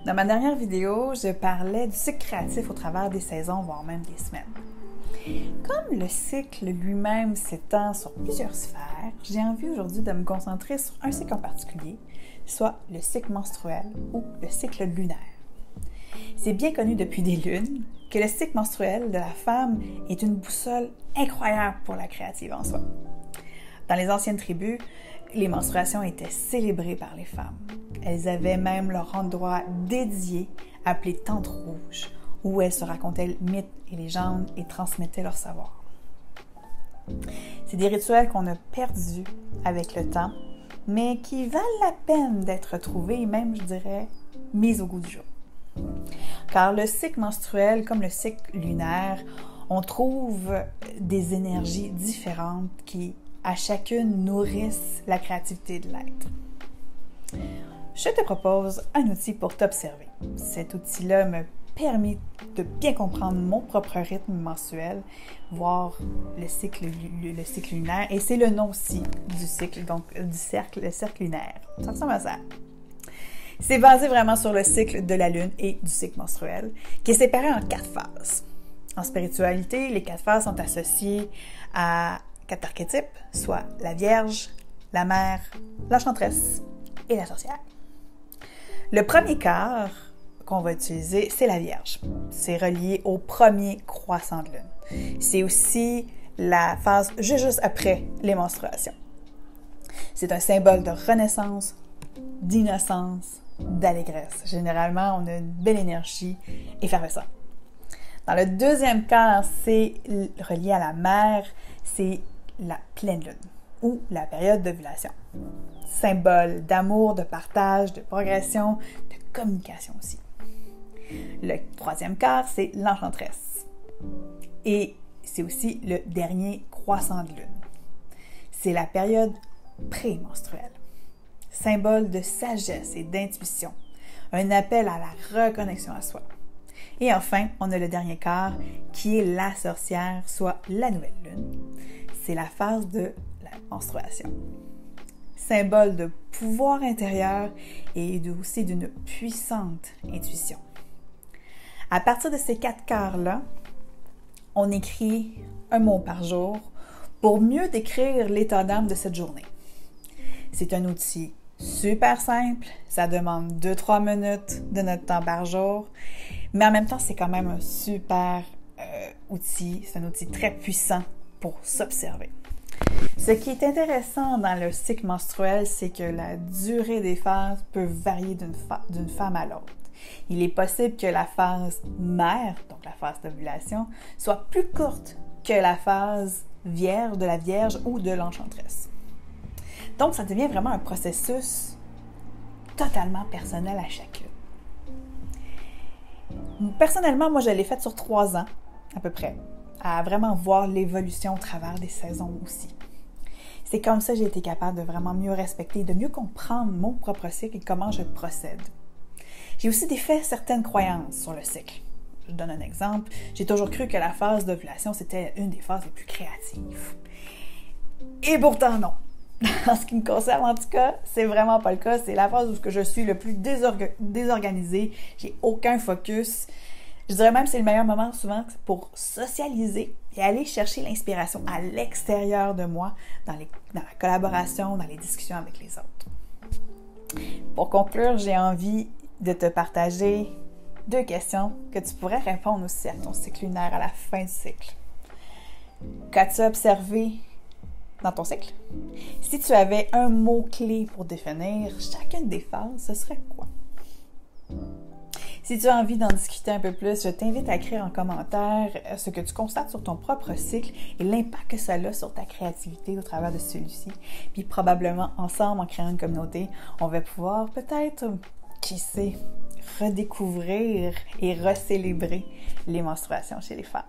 Dans ma dernière vidéo, je parlais du cycle créatif au travers des saisons, voire même des semaines. Comme le cycle lui-même s'étend sur plusieurs sphères, j'ai envie aujourd'hui de me concentrer sur un cycle en particulier, soit le cycle menstruel ou le cycle lunaire. C'est bien connu depuis des lunes que le cycle menstruel de la femme est une boussole incroyable pour la créative en soi. Dans les anciennes tribus, les menstruations étaient célébrées par les femmes. Elles avaient même leur endroit dédié, appelé Tente Rouge, où elles se racontaient mythes et légendes et transmettaient leur savoir. C'est des rituels qu'on a perdus avec le temps, mais qui valent la peine d'être retrouvés et même, je dirais, mis au goût du jour. Car le cycle menstruel, comme le cycle lunaire, on trouve des énergies différentes qui, à chacune, nourrissent la créativité de l'être. Je te propose un outil pour t'observer. Cet outil-là me permet de bien comprendre mon propre rythme mensuel, voir le cycle lunaire, et c'est le nom aussi du cycle, donc du cercle, le cercle lunaire. Ça ressemble à ça. C'est basé vraiment sur le cycle de la lune et du cycle menstruel, qui est séparé en 4 phases. En spiritualité, les 4 phases sont associées à 4 archétypes, soit la Vierge, la Mère, l'Enchantresse et la Sorcière. Le premier quart qu'on va utiliser, c'est la Vierge. C'est relié au premier croissant de lune. C'est aussi la phase juste après les menstruations. C'est un symbole de renaissance, d'innocence, d'allégresse. Généralement, on a une belle énergie effervescente. Dans le deuxième quart, c'est relié à la Mère, c'est la pleine lune ou la période d'ovulation. Symbole d'amour, de partage, de progression, de communication aussi. Le troisième quart, c'est l'Enchantresse. Et c'est aussi le dernier croissant de lune. C'est la période prémenstruelle. Symbole de sagesse et d'intuition. Un appel à la reconnexion à soi. Et enfin, on a le dernier quart qui est la sorcière, soit la nouvelle lune. C'est la phase de la menstruation. Symbole de pouvoir intérieur et aussi d'une puissante intuition. À partir de ces 4 quarts-là, on écrit un mot par jour pour mieux décrire l'état d'âme de cette journée. C'est un outil super simple, ça demande 2-3 minutes de notre temps par jour, mais en même temps, c'est quand même un super outil, c'est un outil très puissant pour s'observer. Ce qui est intéressant dans le cycle menstruel, c'est que la durée des phases peut varier d'une femme à l'autre. Il est possible que la phase mère, donc la phase d'ovulation, soit plus courte que la phase vierge, de la Vierge ou de l'Enchantresse. Donc, ça devient vraiment un processus totalement personnel à chacune. Personnellement, moi, je l'ai fait sur 3 ans, à peu près, à vraiment voir l'évolution au travers des saisons aussi. C'est comme ça que j'ai été capable de vraiment mieux respecter, de mieux comprendre mon propre cycle et comment je procède. J'ai aussi défait certaines croyances sur le cycle. Je donne un exemple. J'ai toujours cru que la phase d'ovulation, c'était une des phases les plus créatives. Et pourtant, non. En ce qui me concerne, en tout cas, c'est vraiment pas le cas. C'est la phase où je suis le plus désorganisée. J'ai aucun focus. Je dirais même que c'est le meilleur moment souvent pour socialiser et aller chercher l'inspiration à l'extérieur de moi, dans la collaboration, dans les discussions avec les autres. Pour conclure, j'ai envie de te partager 2 questions que tu pourrais répondre aussi à ton cycle lunaire à la fin du cycle. Qu'as-tu observé dans ton cycle? Si tu avais un mot-clé pour définir chacune des phases, ce serait quoi? Si tu as envie d'en discuter un peu plus, je t'invite à écrire en commentaire ce que tu constates sur ton propre cycle et l'impact que ça a sur ta créativité au travers de celui-ci. Puis probablement, ensemble, en créant une communauté, on va pouvoir peut-être, qui sait, redécouvrir et recélébrer les menstruations chez les femmes.